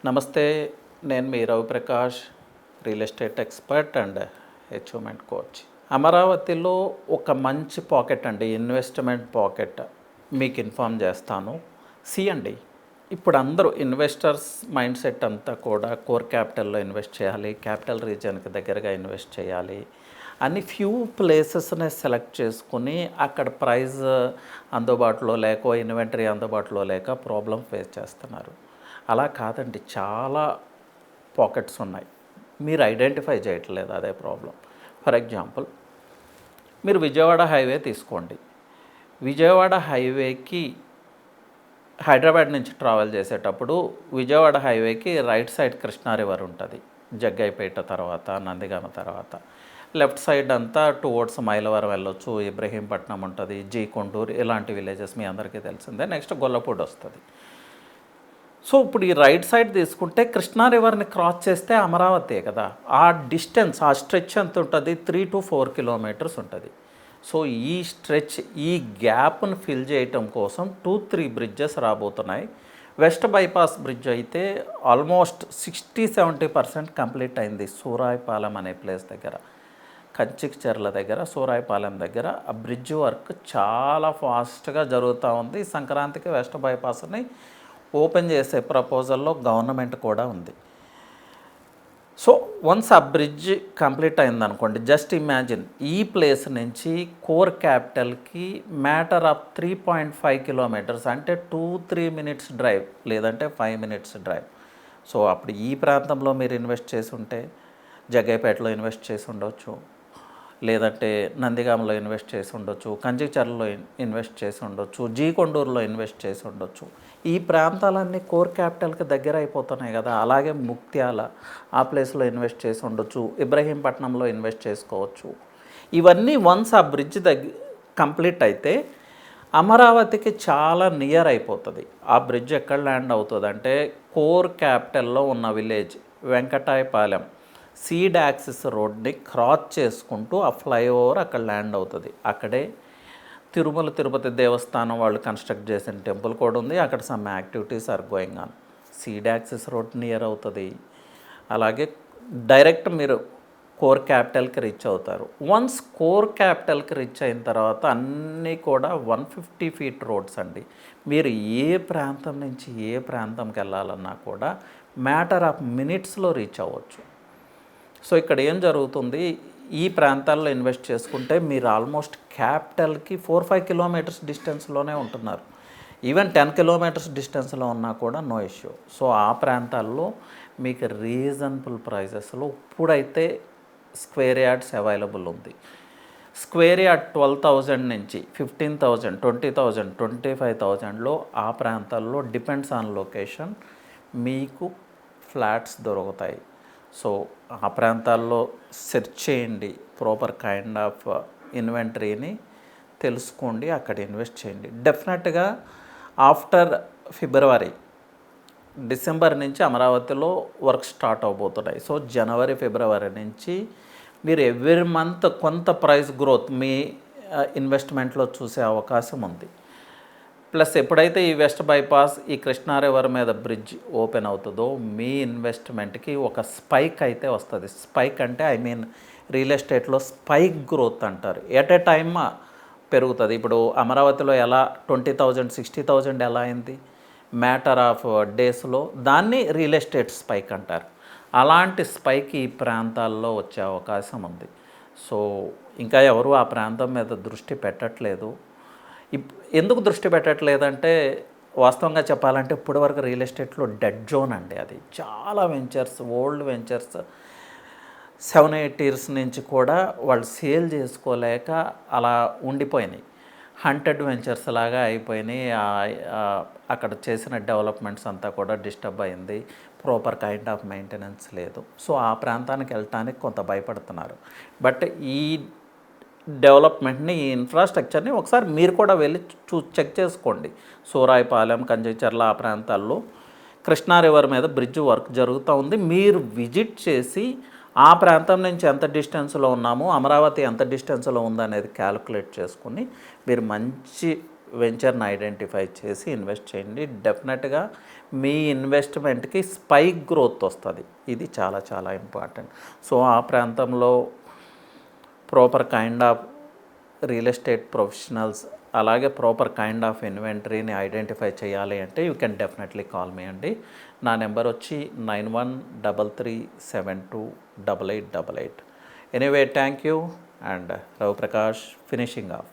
నమస్తే. నేను మీ Raviprakash, real estate expert and achievement coach. అమరావతిలో ఒక మంచి పాకెట్ అండి, ఇన్వెస్ట్మెంట్ పాకెట్ మీకు ఇన్ఫామ్ చేస్తాను. అండి, ఇప్పుడు అందరూ ఇన్వెస్టర్స్ మైండ్ సెట్ అంతా కూడా కోర్ క్యాపిటల్లో ఇన్వెస్ట్ చేయాలి, క్యాపిటల్ రీజియన్కి దగ్గరగా ఇన్వెస్ట్ చేయాలి అని ఫ్యూ ప్లేసెస్ని సెలెక్ట్ చేసుకుని అక్కడ ప్రైస్ అందుబాటులో లేక ఇన్వెంటరీ అందుబాటులో లేక ప్రాబ్లం ఫేస్ చేస్తున్నారు. అలా కాదండి, చాలా పాకెట్స్ ఉన్నాయి, మీరు ఐడెంటిఫై చేయట్లేదు, అదే ప్రాబ్లం. ఫర్ ఎగ్జాంపుల్, మీరు విజయవాడ హైవే తీసుకోండి. విజయవాడ హైవేకి హైదరాబాద్ నుంచి ట్రావెల్ చేసేటప్పుడు విజయవాడ హైవేకి రైట్ సైడ్ కృష్ణా రివర్ ఉంటుంది, జగ్గైపేట తర్వాత, నందిగామ తర్వాత. లెఫ్ట్ సైడ్ అంతా టువర్డ్స్ మైలవరం వెళ్ళొచ్చు, ఇబ్రహీంపట్నం ఉంటుంది, జీ కొండూరు, ఇలాంటి విలేజెస్ మీ అందరికీ తెలిసిందే. నెక్స్ట్ గొల్లపూడి వస్తుంది. సో ఇప్పుడు ఈ రైట్ సైడ్ తీసుకుంటే కృష్ణా రివర్ని క్రాస్ చేస్తే అమరావతి కదా. ఆ డిస్టెన్స్, ఆ స్ట్రెచ్ ఎంత ఉంటుంది? 3 to 4 kilometers ఉంటుంది. సో ఈ స్ట్రెచ్, ఈ గ్యాప్ను ఫిల్ చేయటం కోసం 2-3 బ్రిడ్జెస్ రాబోతున్నాయి. వెస్ట్ బైపాస్ బ్రిడ్జ్ అయితే ఆల్మోస్ట్ 60-70% కంప్లీట్ అయింది. సూరాయిపాలెం అనే ప్లేస్ దగ్గర, కంచిక్చర్ల దగ్గర, సూరాయిపాలెం దగ్గర ఆ బ్రిడ్జ్ వర్క్ చాలా ఫాస్ట్గా జరుగుతూ ఉంది. సంక్రాంతికి వెస్ట్ బైపాస్ని ఓపెన్ చేసే ప్రపోజల్లో గవర్నమెంట్ కూడా ఉంది. సో వన్స్ ఆ బ్రిడ్జ్ కంప్లీట్ అయిందనుకోండి, జస్ట్ ఇమాజిన్, ఈ ప్లేస్ నుంచి కోర్ క్యాపిటల్కి మ్యాటర్ ఆఫ్ 3.5 kilometers, అంటే 2-3 minutes డ్రైవ్, లేదంటే 5 minutes డ్రైవ్. సో అప్పుడు ఈ ప్రాంతంలో మీరు ఇన్వెస్ట్ చేసి ఉంటే జగ్గైపేటలో ఇన్వెస్ట్ చేసి ఉండొచ్చు, లేదంటే నందిగామలో ఇన్వెస్ట్ చేసి ఉండొచ్చు, కంచిచర్లలో ఇన్వెస్ట్ చేసి ఉండొచ్చు, జీకొండూరులో ఇన్వెస్ట్ చేసి ఉండొచ్చు. ఈ ప్రాంతాలన్నీ కోర్ క్యాపిటల్కి దగ్గర అయిపోతున్నాయి కదా. అలాగే ముక్త్యాల, ఆ ప్లేస్లో ఇన్వెస్ట్ చేసి ఉండొచ్చు, ఇబ్రహీంపట్నంలో ఇన్వెస్ట్ చేసుకోవచ్చు. ఇవన్నీ వన్స్ ఆ బ్రిడ్జ్ కంప్లీట్ అయితే అమరావతికి చాలా నియర్ అయిపోతుంది. ఆ బ్రిడ్జ్ ఎక్కడ ల్యాండ్ అవుతుంది అంటే కోర్ క్యాపిటల్లో ఉన్న విలేజ్ వెంకటాయపాలెం సీడ్ యాక్సిస్ రోడ్ని క్రాస్ చేసుకుంటూ ఆ ఫ్లైఓవర్ అక్కడ ల్యాండ్ అవుతుంది. అక్కడే తిరుమల తిరుపతి దేవస్థానం వాళ్ళు కన్స్ట్రక్ట్ చేసిన టెంపుల్ కూడా ఉంది. అక్కడ some activities are going on. Seed axis road near అవుతుంది. అలాగే డైరెక్ట్ మీరు కోర్ క్యాపిటల్కి రీచ్ అవుతారు. వన్స్ కోర్ క్యాపిటల్కి రీచ్ అయిన తర్వాత అన్నీ కూడా 150 feet రోడ్స్ అండి. మీరు ఏ ప్రాంతం నుంచి ఏ ప్రాంతంకి వెళ్ళాలన్నా కూడా మ్యాటర్ ఆఫ్ మినిట్స్లో రీచ్ అవ్వచ్చు. సో ఇక్కడ ఏం జరుగుతుంది, ఈ ప్రాంతాల్లో ఇన్వెస్ట్ చేసుకుంటే మీరు ఆల్మోస్ట్ క్యాపిటల్కి 4-5 kilometers డిస్టెన్స్లోనే ఉంటున్నారు. ఈవెన్ 10 kilometers డిస్టెన్స్లో ఉన్నా కూడా నో ఇష్యూ. సో ఆ ప్రాంతాల్లో మీకు రీజనబుల్ ప్రైజెస్లో ఇప్పుడైతే స్క్వేర్ యార్డ్స్ అవైలబుల్ ఉంది. స్క్వేర్ యార్డ్ 12,000 నుంచి 15,000, 20,000, 25,000లో ఆ ప్రాంతాల్లో డిపెండ్స్ ఆన్ లొకేషన్ మీకు ఫ్లాట్స్ దొరుకుతాయి. సో ఆ ప్రాంతాల్లో సెర్చ్ చేయండి, ప్రాపర్ కైండ్ ఆఫ్ ఇన్వెంటరీని తెలుసుకోండి, అక్కడ ఇన్వెస్ట్ చేయండి. డెఫినెట్గా ఆఫ్టర్ ఫిబ్రవరి, డిసెంబర్ నుంచి అమరావతిలో వర్క్ స్టార్ట్ అవబోతున్నాయి. సో జనవరి, ఫిబ్రవరి నుంచి మీరు ఎవ్రీ మంత్ కొంత ప్రైస్ గ్రోత్ మీ ఇన్వెస్ట్మెంట్లో చూసే అవకాశం ఉంది. ప్లస్ ఎప్పుడైతే ఈ వెస్ట్ బైపాస్, ఈ కృష్ణా రివర్ మీద బ్రిడ్జ్ ఓపెన్ అవుతుందో మీ ఇన్వెస్ట్మెంట్కి ఒక స్పైక్ అయితే వస్తుంది. స్పైక్ అంటే రియల్ ఎస్టేట్లో స్పైక్ గ్రోత్ అంటారు. ఎట్ ఏ టైమ్ పెరుగుతుంది. ఇప్పుడు అమరావతిలో ఎలా 20,000, 60,000 ఎలా అయింది మ్యాటర్ ఆఫ్ డేస్లో, దాన్ని రియల్ ఎస్టేట్ స్పైక్ అంటారు. అలాంటి స్పైక్ ఈ ప్రాంతాల్లో వచ్చే అవకాశం ఉంది. సో ఇంకా ఎవరు ఆ ప్రాంతం మీద దృష్టి పెట్టట్లేదు. ఎందుకు దృష్టి పెట్టట్లేదంటే వాస్తవంగా చెప్పాలంటే ఇప్పటి వరకు రియల్ ఎస్టేట్లో డెడ్ జోన్ అండి. అది చాలా వెంచర్స్, ఓల్డ్ వెంచర్స్ 7-8 years నుంచి కూడా వాళ్ళు సేల్ చేసుకోలేక అలా ఉండిపోయినాయి. హంటెడ్ వెంచర్స్ లాగా అయిపోయినాయి. అక్కడ చేసిన డెవలప్మెంట్స్ అంతా కూడా డిస్టర్బ్ అయింది. ప్రాపర్ కైండ్ ఆఫ్ మెయింటెనెన్స్ లేదు. సో ఆ ప్రాంతానికి వెళ్ళటానికి కొంత భయపడుతున్నారు. బట్ ఈ డెవలప్మెంట్ని, ఈ ఇన్ఫ్రాస్ట్రక్చర్ని ఒకసారి మీరు కూడా వెళ్ళి చెక్ చేసుకోండి. సూరాయిపాలెం, కంచిచర్ల ఆ ప్రాంతాల్లో కృష్ణా రివర్ మీద బ్రిడ్జ్ వర్క్ జరుగుతూ ఉంది. మీరు విజిట్ చేసి ఆ ప్రాంతం నుంచి ఎంత డిస్టెన్స్లో ఉన్నాము, అమరావతి ఎంత డిస్టెన్స్లో ఉందనేది క్యాలిక్యులేట్ చేసుకుని మీరు మంచి వెంచర్ని ఐడెంటిఫై చేసి ఇన్వెస్ట్ చేయండి. డెఫినెట్గా మీ ఇన్వెస్ట్మెంట్కి స్పైక్ గ్రోత్ వస్తుంది. ఇది చాలా చాలా ఇంపార్టెంట్. సో ఆ ప్రాంతంలో proper kind of real estate professionals అలాగే ప్రాపర్ కైండ్ ఆఫ్ ఇన్వెంటరీని ఐడెంటిఫై చేయాలి అంటే you can definitely call me అండి. నా నెంబర్ వచ్చి 9133728888. Anyway thank you and Ravi Prakash finishing of.